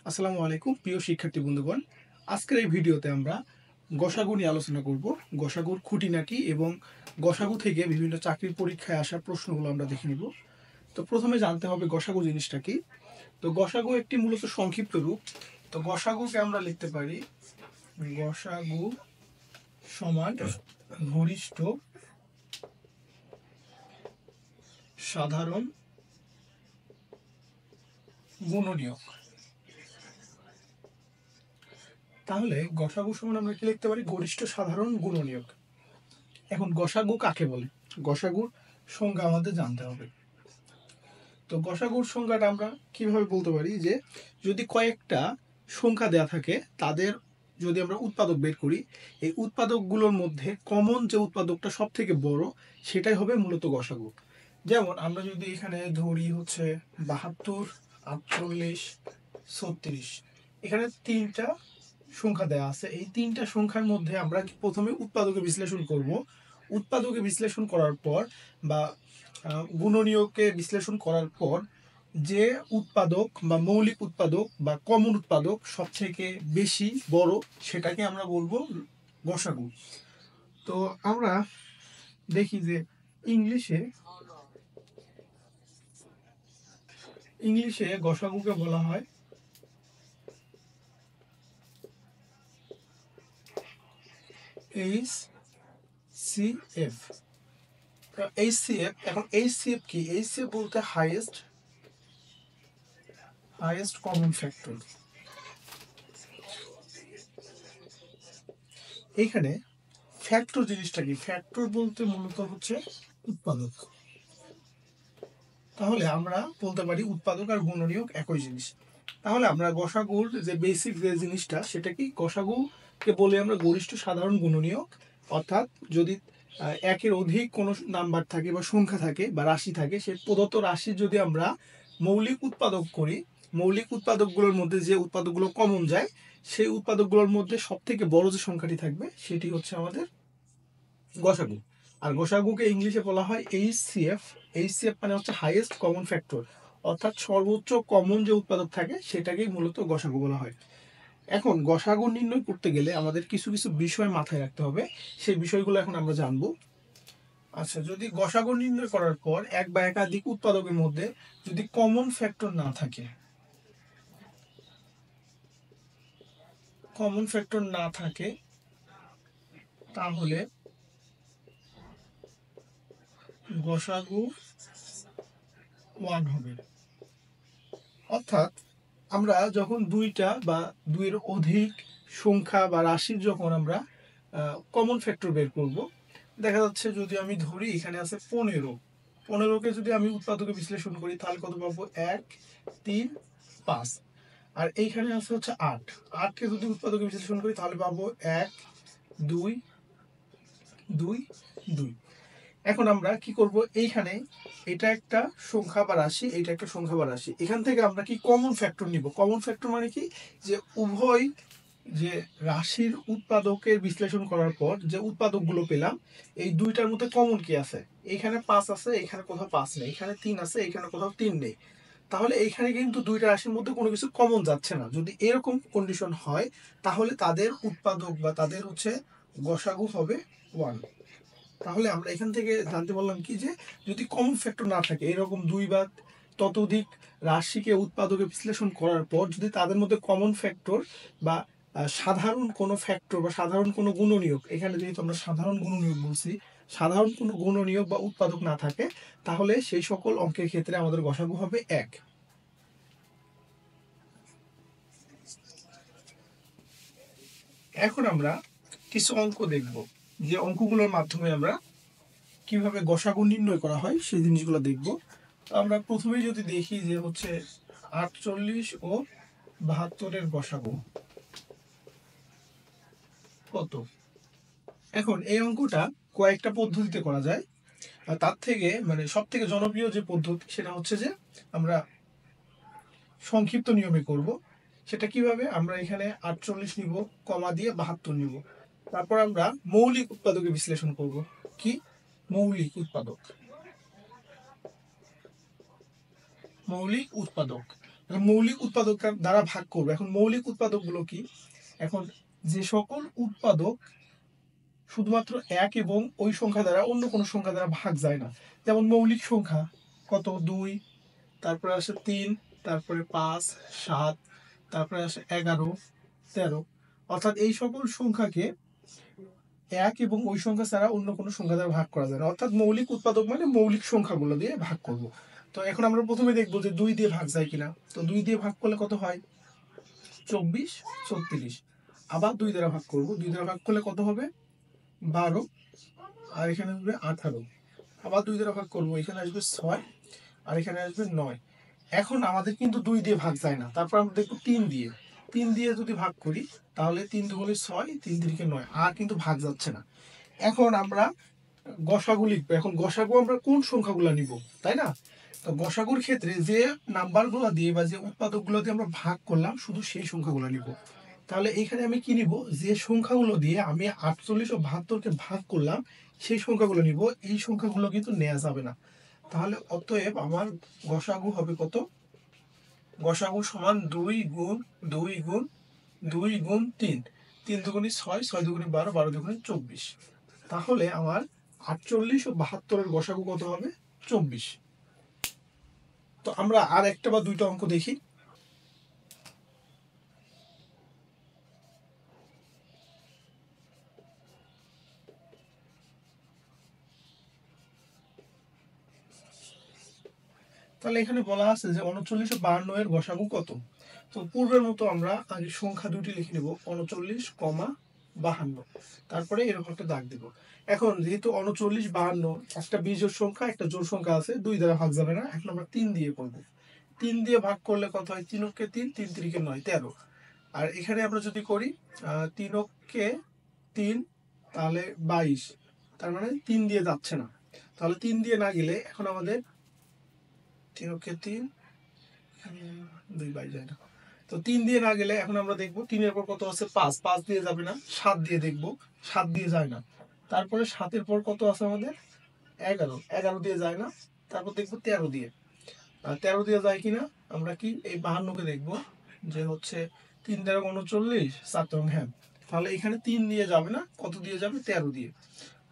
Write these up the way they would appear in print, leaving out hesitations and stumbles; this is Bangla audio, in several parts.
আসসালামু আলাইকুম প্রিয় শিক্ষার্থী বন্ধুগণ। আজকের এই ভিডিওতে আমরা গসাগু নিয়ে আলোচনা করব। গসাগুর খুঁটিনাটি এবং গসাগু থেকে বিভিন্ন চাকরির পরীক্ষায় আসা প্রশ্নগুলো আমরা দেখে নিব। তো প্রথমে জানতে হবে গসাগু জিনিসটা কি। তো গসাগু একটি মূলত সংক্ষিপ্ত রূপ। তো গসাগুকে আমরা লিখতে পারি গসাগু সমান গরিষ্ঠ সাধারণ গুণনীয়ক। তাহলে গসাগু সমান আমরা কি লিখতে পারি? গরিষ্ঠ সাধারণ গুণনীয়ক। এখন গসাগু কাকে বলে? গসাগুর সংজ্ঞা আমাদের জানতে হবে। তো গসাগুর সংজ্ঞাটা আমরা কিভাবে বলতে পারি যে যদি কয়েকটা সংখ্যা দেয়া থাকে তাদের যদি আমরা উৎপাদক বের করি, এই উৎপাদকগুলোর মধ্যে কমন যে উৎপাদকটা সব থেকে বড় সেটাই হবে মূলত গসাগু। যেমন আমরা যদি এখানে ধরি হচ্ছে 72, 48, 36, এখানে তিনটা সংখ্যা দেওয়া আছে। এই তিনটা সংখ্যার মধ্যে আমরা প্রথমে উৎপাদকে বিশ্লেষণ করব। উৎপাদকে বিশ্লেষণ করার পর বা গুণনীয়কে বিশ্লেষণ করার পর যে উৎপাদক বা মৌলিক উৎপাদক বা কমন উৎপাদক সব থেকে বেশি বড় সেটাকে আমরা বলবো গসাগু। তো আমরা দেখি যে ইংলিশে গসাগুকে বলা হয় HCF। এখন HCF কি? HCF বলতে হাইয়েস্ট কমন ফ্যাক্টর। এইখানে ফ্যাক্টর জিনিসটা কি? ফ্যাক্টর বলতে মূলত হচ্ছে উৎপাদক। তাহলে আমরা বলতে পারি উৎপাদক আর গুণনীয়ক একই জিনিস। তাহলে আমরা গসাগুর যে বেসিক যে জিনিসটা সেটা কি? গসাগুকে বলে আমরা গরিষ্ঠ সাধারণ গুণনীয়ক। অর্থাৎ যদি একের অধিক কোনো নাম্বার থাকে বা সংখ্যা থাকে বা রাশি থাকে, সেই প্রদত্ত রাশির যদি আমরা মৌলিক উৎপাদক করি, মৌলিক উৎপাদকগুলোর মধ্যে যে উৎপাদকগুলো কমন যায় সেই উৎপাদকগুলোর মধ্যে সব থেকে বড় যে সংখ্যাটি থাকবে সেটি হচ্ছে আমাদের গসাগু। আর গসাগুকে ইংলিশে বলা হয় HCF। HCF মানে হচ্ছে হাইয়েস্ট কমন ফ্যাক্টর, অর্থাৎ সর্বোচ্চ কমন যে উৎপাদক থাকে সেটাকেই মূলত গসাগু বলা হয়। এখন গসাগু নির্ণয় করতে গেলে আমাদের কিছু কিছু বিষয় মাথায় রাখতে হবে, সেই বিষয়গুলো এখন আমরা জানবো। আচ্ছা, যদি গসাগু নির্ণয় করার পর এক বা একাধিক উৎপাদকের মধ্যে যদি কমন ফ্যাক্টর না থাকে তাহলে গসাগু 1 হবে। অর্থাৎ আমরা যখন দুইটা বা দুইয়ের অধিক সংখ্যা বা রাশির যখন আমরা কমন ফ্যাক্টর বের করব, দেখা যাচ্ছে যদি আমি ধরি এখানে আছে 15কে যদি আমি উৎপাদকে বিশ্লেষণ করি তাহলে কত পাবো? 1, 3, 5। আর এইখানে আছে হচ্ছে 8কে যদি উৎপাদকে বিশ্লেষণ করি তাহলে পাবো 1, 2, 2, 2। এখন আমরা কি করব? এইখানে এটা একটা সংখ্যা বা রাশি, এটা একটা সংখ্যা বা রাশি, এখান থেকে আমরা কি কমন ফ্যাক্টর নিব। কমন ফ্যাক্টর মানে কি? যে উভয় যে রাশির উৎপাদকের বিশ্লেষণ করার পর যে উৎপাদকগুলো পেলাম এই দুইটার মধ্যে কমন কি আছে। এখানে 5 আছে, এখানে কোথাও 5 নেই, এখানে 3 আছে, এখানে কোথাও 3 নেই। তাহলে এইখানে কিন্তু দুইটা রাশির মধ্যে কোনো কিছু কমন যাচ্ছে না। যদি এরকম কন্ডিশন হয় তাহলে তাদের উৎপাদক বা তাদের হচ্ছে গসাগু হবে 1। তাহলে আমরা এখান থেকে জানতে পারলাম কি যে যদি কমন ফ্যাক্টর না থাকে, এরকম দুই বা ততোধিক রাশিকে উৎপাদকে বিশ্লেষণ করার পর যদি তাদের মধ্যে কমন ফ্যাক্টর বা সাধারণ কোনো ফ্যাক্টর বা সাধারণ কোনো গুণনীয়ক, এখানে যেহেতু আমরা সাধারণ গুণনীয়ক বলছি, সাধারণ কোনো গুণনীয়ক বা উৎপাদক না থাকে তাহলে সেই সকল অঙ্কের ক্ষেত্রে আমাদের গসাগু হবে 1। এখন আমরা কিছু অঙ্ক দেখব, যে অঙ্কগুলোর মাধ্যমে আমরা কিভাবে গসাগু নির্ণয় করা হয় সেই জিনিসগুলো দেখব। আমরা প্রথমেই যদি দেখি যে হচ্ছে 48 ও 72-এর গসাগু কত। এখন এই অঙ্কটা কয়েকটা পদ্ধতিতে করা যায়, আর তার থেকে মানে সব থেকে জনপ্রিয় যে পদ্ধতি সেটা হচ্ছে যে আমরা সংক্ষিপ্ত নিয়মে করব। সেটা কিভাবে? আমরা এখানে 48 নিব, কমা দিয়ে 72 নিব, তারপর আমরা মৌলিক উৎপাদকে বিশ্লেষণ করব। কি? মৌলিক উৎপাদক। মৌলিক উৎপাদক দ্বারা ভাগ করবো। এখন মৌলিক উৎপাদকগুলো কি? এখন যে সকল উৎপাদক শুধুমাত্র এক এবং ওই সংখ্যা দ্বারা অন্য কোনো সংখ্যা দ্বারা ভাগ যায় না, যেমন মৌলিক সংখ্যা কত? 2, তারপরে আসে 3, তারপরে 5, 7, তারপরে আসে 11, 13, অর্থাৎ এই সকল সংখ্যাকে এক এবং ওই সংখ্যা ছাড়া অন্য কোনো সংখ্যা দ্বারা ভাগ করা যায় না। অর্থাৎ মৌলিক উৎপাদক মানে মৌলিক সংখ্যাগুলো দিয়ে ভাগ করব। তো এখন আমরা প্রথমে দেখবো যে 2 দিয়ে ভাগ যায় কিনা। তো 2 দিয়ে ভাগ করলে কত হয়? 24, 36। আবার 2 দ্বারা ভাগ করব। 2 দ্বারা ভাগ করলে কত হবে? 12, আর এখানে আসবে 18। আবার 2 দ্বারা ভাগ করব, এখানে আসবে 6, আর এখানে আসবে 9। এখন আমাদের কিন্তু 2 দিয়ে ভাগ যায় না, তারপর আমরা দেখবো 3 দিয়ে। 3 দিয়ে যদি ভাগ করি তাহলে 3 দুগুণে 6, 3 তিরিকে 9, আর কিন্তু ভাগ যাচ্ছে না। এখন আমরা গসাগু লিখবো। এখন গসাগু আমরা কোন সংখ্যাগুলো নিব, তাই না? তো গসাগুর ক্ষেত্রে যে নাম্বারগুলো দিয়ে বা যে উৎপাদকগুলো দিয়ে আমরা ভাগ করলাম শুধু সেই সংখ্যাগুলো নিব। তাহলে এখানে আমি কি নিব? যে সংখ্যাগুলো দিয়ে আমি 48 ও 72কে ভাগ করলাম সেই সংখ্যাগুলো নিব। এই সংখ্যাগুলো কিন্তু নেওয়া যাবে না। তাহলে অতএব আমার গসাগু হবে কত? গসাগু সমান 2 গুণ 2 গুণ 2 গুণ 3। 3 দুগুণে 6, 6 দুগুণে 12, 12 দুগুণে 24। তাহলে আমার 48 ও 72-এর গসাগু কত হবে? 24। তো আমরা আর একটা বা দুইটা অঙ্ক দেখি। তাহলে এখানে বলা আছে যে 39 ও 52 এর গসাগু কত? তো পূর্বের মতো আমরা আগে সংখ্যা দুটি লিখে নেব, 39, 52। তারপরে এরকম একটা দাগ দেব। এখন যেহেতু 39, 52 একটা বিজোড় সংখ্যা একটা জোড় সংখ্যা আছে, 2 দ্বারা ভাগ যাবে না, এখন আমরা 3 দিয়ে করব। 3 দিয়ে ভাগ করলে কত হয়? 3 কে 3, 3 তিরিকে 9, 13। আর এখানে আমরা যদি করি 3 কে 3, তাহলে 22। তার মানে 3 দিয়ে যাচ্ছে না। তাহলে 3 দিয়ে না গেলে এখন আমাদের 3 কে 3, 2 22 যায় না। তো 3 দিয়ে না গেলে এখন আমরা দেখবো 3 এর পর কত আছে? 5, 5 দিয়ে যাবে না। 7 দিয়ে দেখবো, 7 দিয়ে যায় না। তারপরে 7 এর পর কত আছে আমাদের? 11, 11 দিয়ে যায় না। তারপর দেখবো 13 দিয়ে। 13 দিয়ে যায় কিনা আমরা কি এই 52-কে দেখবো যে হচ্ছে 3 13 39, 7 হ্যাঁ। তাহলে এখানে 3 দিয়ে যাবে না, কত দিয়ে যাবে? 13 দিয়ে।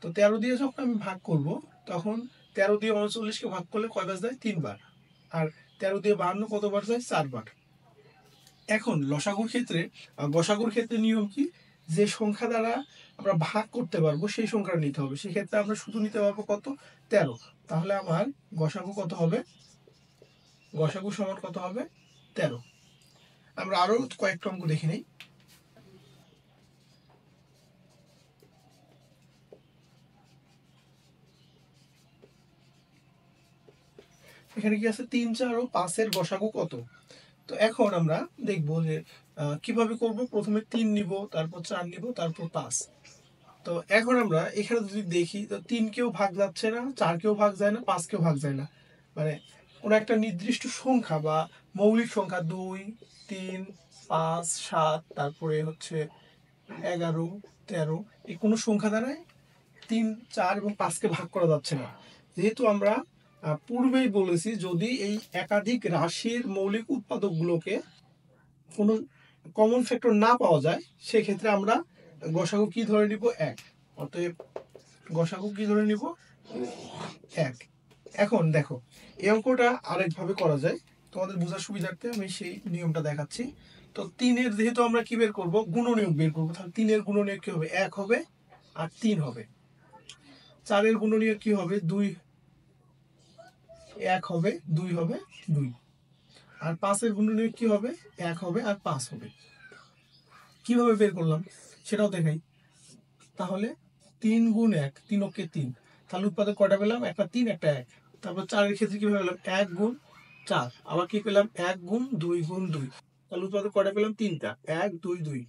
তো 13 দিয়ে যখন আমি ভাগ করব তখন 13 দিয়ে 39-কে ভাগ করলে কয়বার যায়? 3 বার। আর 13 দিয়ে 52 কতবার যায়? 4 বার। এখন লসাগুর ক্ষেত্রে গসাগুর ক্ষেত্রে নিয়ম কি? যে সংখ্যা দ্বারা আমরা ভাগ করতে পারবো সেই সংখ্যাটা নিতে হবে। সেক্ষেত্রে আমরা শুধু নিতে পারবো কত? 13। তাহলে আমার গসাগু কত হবে? গসাগু সমান কত হবে? 13। আমরা আরো কয়েকটা অঙ্ক দেখে নিই। এখানে কি আছে? 3 4 ও 5 এর গসাগু কত? তো এখন আমরা দেখবো যে কিভাবে করব। প্রথমে 3 নিব, তারপর 4 নিব, তারপর 5। তো এখন আমরা এখানে যদি দেখি তো 3 কেও ভাগ যাচ্ছে না, 4 কেও ভাগ যায় না, 5 কেও ভাগ যায় না। মানে কোনো একটা নির্দিষ্ট সংখ্যা বা মৌলিক সংখ্যা 2, 3, 5, 7, তারপরে হচ্ছে 11, 13, এই কোনো সংখ্যা দ্বারাই 3, 4 এবং 5কে ভাগ করা যাচ্ছে না। যেহেতু আমরা পূর্বেই বলেছি যদি এই একাধিক রাশির মৌলিক উৎপাদকগুলোকে কোনো কমন ফ্যাক্টর না পাওয়া যায় সেক্ষেত্রে আমরা গসাগু কি ধরে নিব? 1। অতএব গসাগু কি ধরে নিব? 1। এখন দেখো এই অঙ্কটা আরেকভাবে করা যায়, তোমাদের বোঝার সুবিধার্থে আমি সেই নিয়মটা দেখাচ্ছি। তো 3-এর যেহেতু আমরা কি বের করব? গুণনীয়ক বের করব। তাহলে 3-এর গুণনীয়ক কি হবে? 1 হবে আর 3 হবে। 4-এর গুণনীয়ক কি হবে? 2, 1 হবে, 2 হবে, 2। আর 5-এর গুণনীয়ক কি হবে? 1 হবে আর 5 হবে। কিভাবে বের করলাম সেটাও দেখাই। তাহলে 3 গুণ 1, 3 কে 3। তাহলে উৎপাদক কয়টা পেলাম? একটা 3, একটা 1। তারপর 4-এর ক্ষেত্রে কিভাবে পেলাম? 1 গুণ 4। আবার কি পেলাম? 1 গুণ 2 গুণ 2। তাহলে উৎপাদক কয়টা পেলাম? 3টা। 1 2 2।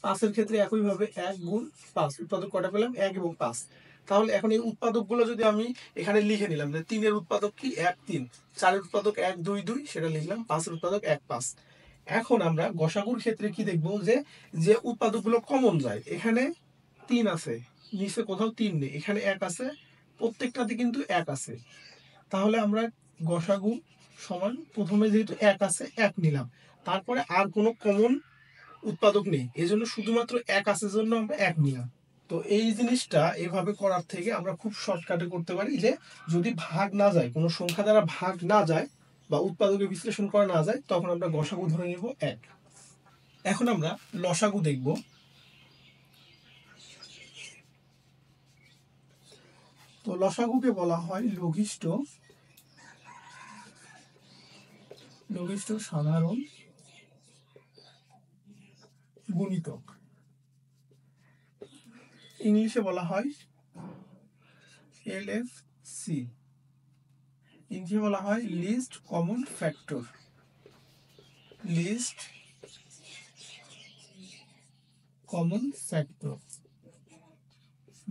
5-এর ক্ষেত্রে একইভাবে 1 গুণ 5। উৎপাদক কয়টা পেলাম? 1 এবং 5। তাহলে এখন এই উৎপাদকগুলো যদি আমি এখানে লিখে নিলাম যে 3-এর উৎপাদক কি? 1 3। 4-এর উৎপাদক 1 2 2, সেটা লিখলাম। 5-এর উৎপাদক 1 5। এখন আমরা গসাগুর ক্ষেত্রে কি দেখবো? যে যে উৎপাদকগুলো কমন যায়, এখানে 3 আছে, নিচে কোথাও 3 নেই, এখানে 1 আছে, প্রত্যেকটাতে কিন্তু 1 আছে। তাহলে আমরা গসাগু সমান প্রথমে যেহেতু 1 আছে 1 নিলাম, তারপরে আর কোনো কমন উৎপাদক নেই, এজন্য শুধুমাত্র 1 আছে জন্য আমরা 1 নিলাম। তো এই জিনিসটা এভাবে করার থেকে আমরা খুব শর্টকাটে করতে পারি যে যদি ভাগ না যায়, কোনো সংখ্যা দ্বারা ভাগ না যায় বা উৎপাদকে বিশ্লেষণ করা না যায়, তখন আমরা গসাগু ধরে নিব 1। এখন আমরা লসাগু দেখব। তো লসাগুকে বলা হয় লঘিষ্ঠ সাধারণ গুণিতক, ইংলিশে বলা হয় LFC, ইংলিশে বলা হয় list common factor, list common factor,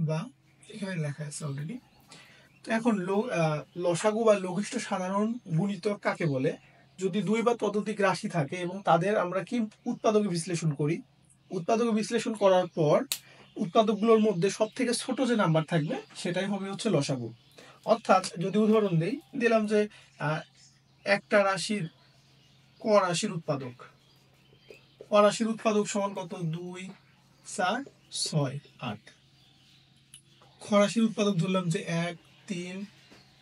বা এখানে লেখা আছে অলরেডি। তো এখন লসাগু বা লঘিষ্ঠ সাধারণ গুণিতক কাকে বলে? যদি দুই বা ততোধিক রাশি থাকে এবং তাদের আমরা কি উৎপাদকে বিশ্লেষণ করি, উৎপাদকে বিশ্লেষণ করার পর উৎপাদকগুলোর মধ্যে সব থেকে ছোট যে নাম্বার থাকবে সেটাই হবে হচ্ছে লসাগু। অর্থাৎ যদি উদাহরণ দিলাম যে একটা রাশির ক রাশির উৎপাদক, ক রাশির উৎপাদক সমান কত? 2, 4, 6, 8। খ রাশির উৎপাদক ধরলাম যে 1, 3,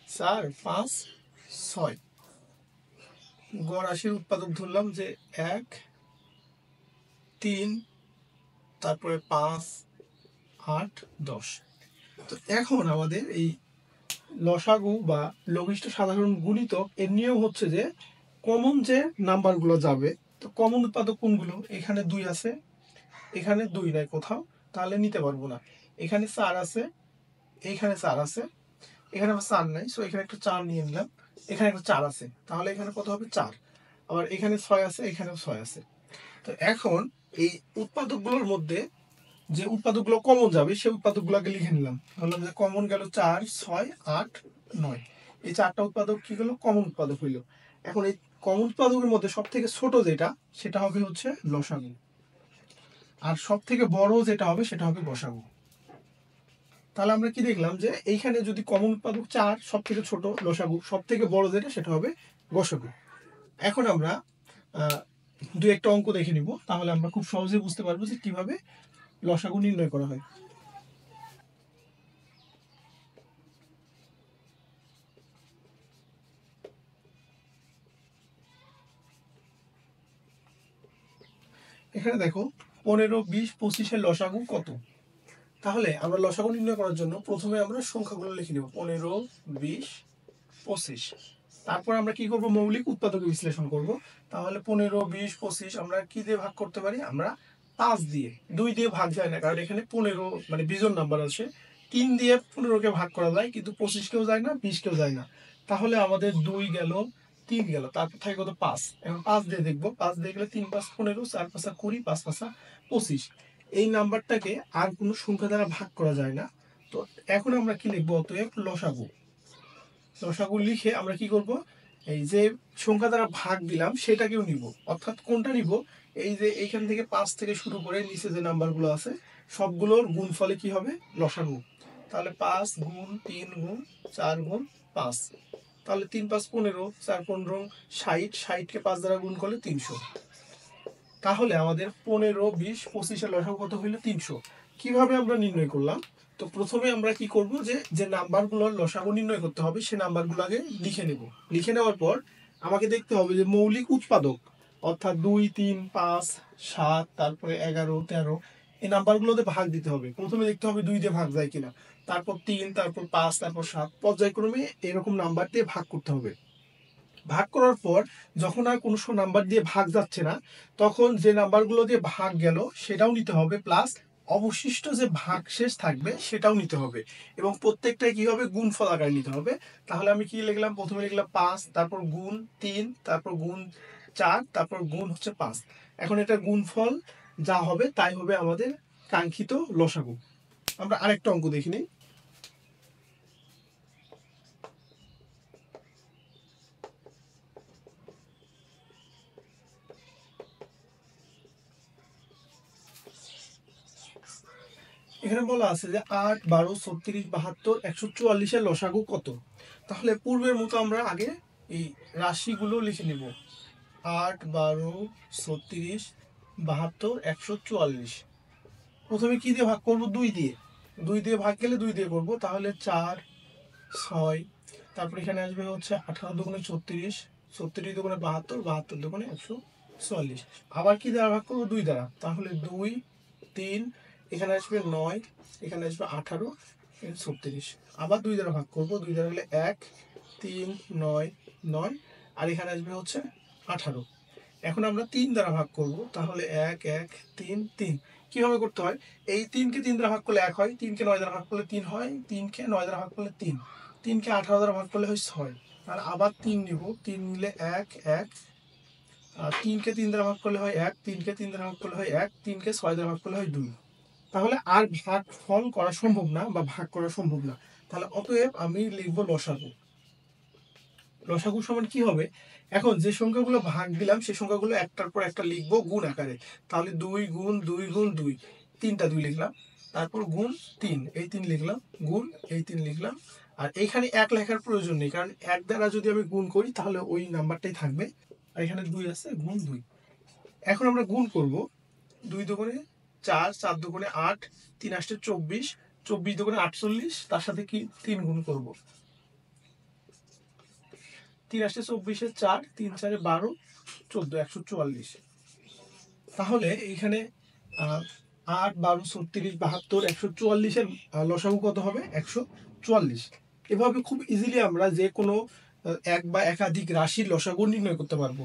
4, 5, 6। গ রাশির উৎপাদক ধরলাম যে 1, 3, তারপরে 5, 8, 10। তো এখন আমাদের এই লসাগু বা লঘিষ্ঠ সাধারণ গুণিতক এর নিয়ম হচ্ছে যে কমন যে নাম্বারগুলো যাবে, তো কমন উৎপাদক কোনগুলো? এখানে 2 আছে, এখানে 2 নাই কোথাও, তাহলে নিতে পারবো না। এখানে 4 আছে, এইখানে 4 আছে, এখানে আবার 4 নাই, সো এখানে একটা 4 নিয়ে নিলাম। এখানে একটা 4 আছে, তাহলে এখানে কত হবে? 4। আবার এখানে 6 আছে, এখানেও 6 আছে। তো এখন এই উৎপাদকগুলোর মধ্যে যে উৎপাদকগুলো কমন যাবে সেই উৎপাদকগুলোকে লিখে নিলাম। বললাম যে কমন গেল 4, 6, 8, 9। এই 4টা উৎপাদক কি হলো? কমন উৎপাদক হইল। এখন এই কমন উৎপাদকের মধ্যে সব থেকে ছোট যেটা, সেটা হবে হচ্ছে লসাগু, আর সব থেকে বড় যেটা হবে সেটা হবে গসাগু। তাহলে আমরা কি দেখলাম যে এইখানে যদি কমন উৎপাদক 4, সব থেকে ছোট লসাগু, সব থেকে বড় যেটা সেটা হবে গসাগু। এখন আমরা দুই একটা অঙ্ক দেখে নিব, তাহলে আমরা খুব সহজে বুঝতে পারবো যে কিভাবে লসাগু নির্ণয় করা হয়। এখানে দেখো 15, 20, 25 লসাগু কত? তাহলে আমরা লসাগু নির্ণয় করার জন্য প্রথমে আমরা সংখ্যাগুলো লিখে নেব, 15, 20, 25। তারপর আমরা কি করব? মৌলিক উৎপাদকে বিশ্লেষণ করব। তাহলে 15, 20, 25 আমরা কি দিয়ে ভাগ করতে পারি? আমরা 5 দিয়ে। 2 দিয়ে ভাগ যায় না, কারণ এখানে 15 মানে বিজোড় নাম্বার আছে। 3 দিয়ে 15কে ভাগ করা যায়, কিন্তু 25 কেও যায় না, 20 কেও যায় না। তাহলে আমাদের 2 গেল, 3 গেল, তারপর থাকে কত? 5। এখন 5 দিয়ে দেখবো, 5 দিয়ে গেলে 3, 5, 15, 4, 5, 20, 5, 5, 25। এই নাম্বারটাকে আর কোনো সংখ্যা দ্বারা ভাগ করা যায় না। তো এখন আমরা কি লিখবো? অতএব লসাগু। লসাগু লিখে আমরা কি করব? এই যে সংখ্যা দ্বারা ভাগ দিলাম সেটাকেও নিব। অর্থাৎ কোনটা নিব? এই যে এইখান থেকে 5 থেকে শুরু করে নিচে যে নাম্বারগুলো আছে সবগুলোর গুণফলে কি হবে? লসাগু। তাহলে 5 গুণ 3 গুণ 4 গুণ 5, তাহলে 3, 5, 15, 4, 15, 60, 60কে 5 দ্বারা গুণ করলে 300। তাহলে আমাদের 15, 20, 25 লসাগু কত হইলো? 300। কিভাবে আমরা নির্ণয় করলাম? তো প্রথমে আমরা কি করব? যে নাম্বারগুলোর লসাগু নির্ণয় করতে হবে সে নাম্বারগুলো আগে লিখে নেব। লিখে নেওয়ার পর আমাকে দেখতে হবে যে মৌলিক উৎপাদক, অর্থাৎ 2, 3, 5, 7, তারপরে 11, 13, এই নাম্বারগুলোতে ভাগ দিতে হবে। প্রথমে দেখতে হবে 2 দিয়ে ভাগ যায় কিনা, তারপর 3, তারপর 5, তারপর 7, পর্যায়ক্রমে এরকম নাম্বার দিয়ে ভাগ করতে হবে। ভাগ করার পর যখন আর কোনো নাম্বার দিয়ে ভাগ যাচ্ছে না, তখন যে নাম্বারগুলো দিয়ে ভাগ গেল সেটাও নিতে হবে, প্লাস অবশিষ্ট যে ভাগশেষ থাকবে সেটাও নিতে হবে, এবং প্রত্যেকটাই কি হবে? গুণফল আকারে নিতে হবে। তাহলে আমি কি লিখলাম? প্রথমে লিখলাম 5, তারপর গুণ 3, তারপর গুণ 4, তারপর গুণ হচ্ছে 5। এখন এটা গুণফল যা হবে তাই হবে আমাদের কাঙ্ক্ষিত লসাগু। আমরা আরেকটা অঙ্ক দেখি নিই। এখানে বলা আছে যে 8, 12, 36, 72, 144 লসাগু কত? তাহলে পূর্বের মতো আমরা আগে এই রাশিগুলো লিখে নিব। 8, 12, 36, 72, 144। প্রথমে কি দিয়ে ভাগ করব? 2 দিয়ে। 2 দিয়ে ভাগ গেলে 2 দিয়ে করব, তাহলে 4, 6, তারপর এখানে আসবে হচ্ছে 18 দুগুণে 36, 36 দুগুণে 72, 72 দুগুণে 144। আবার কি দ্বারা ভাগ করবো? 2 দ্বারা, তাহলে 2, 3, এখানে আসবে 9, এখানে আসবে 18, এখানে 36। আবার 2 দ্বারা ভাগ করব, 2 দ্বারা হলে 1, 3, 9, 9, আর এখানে আসবে হচ্ছে 18। এখন আমরা 3 দ্বারা ভাগ করব, তাহলে 1, 1, 3, 3। কিভাবে করতে হয়? এই 3কে 3 দ্বারা ভাগ করলে 1 হয়, 3কে 9 দ্বারা ভাগ করলে 3 হয়, 3কে 9 দ্বারা ভাগ করলে 3, 3কে 18 দ্বারা ভাগ করলে হয় 6। আর আবার 3 নিব, 3 নিলে 1, 1, আর 3কে 3 দ্বারা ভাগ করলে হয় 1, 3কে 3 দ্বারা ভাগ করলে হয় 1, 3কে 6 দ্বারা ভাগ করলে হয় 2। তাহলে আর ভাগ ফল করা সম্ভব না বা ভাগ করা সম্ভব না। তাহলে অতএব আমি লিখব লসাগু। লসাগু সমান কি হবে? এখন যে সংখ্যাগুলো ভাগ দিলাম সেই সংখ্যাগুলো একটার পর একটা লিখবো গুণ আকারে। তাহলে 2 গুণ 2 গুণ 2, 3টা 2 লিখলাম, তারপর গুণ 3, এই 3 লিখলাম, গুণ এই 3 লিখলাম। আর এইখানে 1 লেখার প্রয়োজন নেই, কারণ 1 দ্বারা যদি আমি গুণ করি তাহলে ওই নাম্বারটাই থাকবে। আর এখানে 2 আছে, গুণ 2। এখন আমরা গুণ করব। 2 দুগুণে 4, 4 দুগুণে 8, 3 আসছে 24, 24 দুগুণে 48, তার সাথে কি 3 গুণ করব। 3 আসছে 24-এ 4, 3 4-এ 12, 14, 144। তাহলে এইখানে 8, 12, 36, 72, 144-এর লসাগু কত হবে? 144। এভাবে খুব ইজিলি আমরা যে কোনো এক বা একাধিক রাশির লসাগু নির্ণয় করতে পারবো।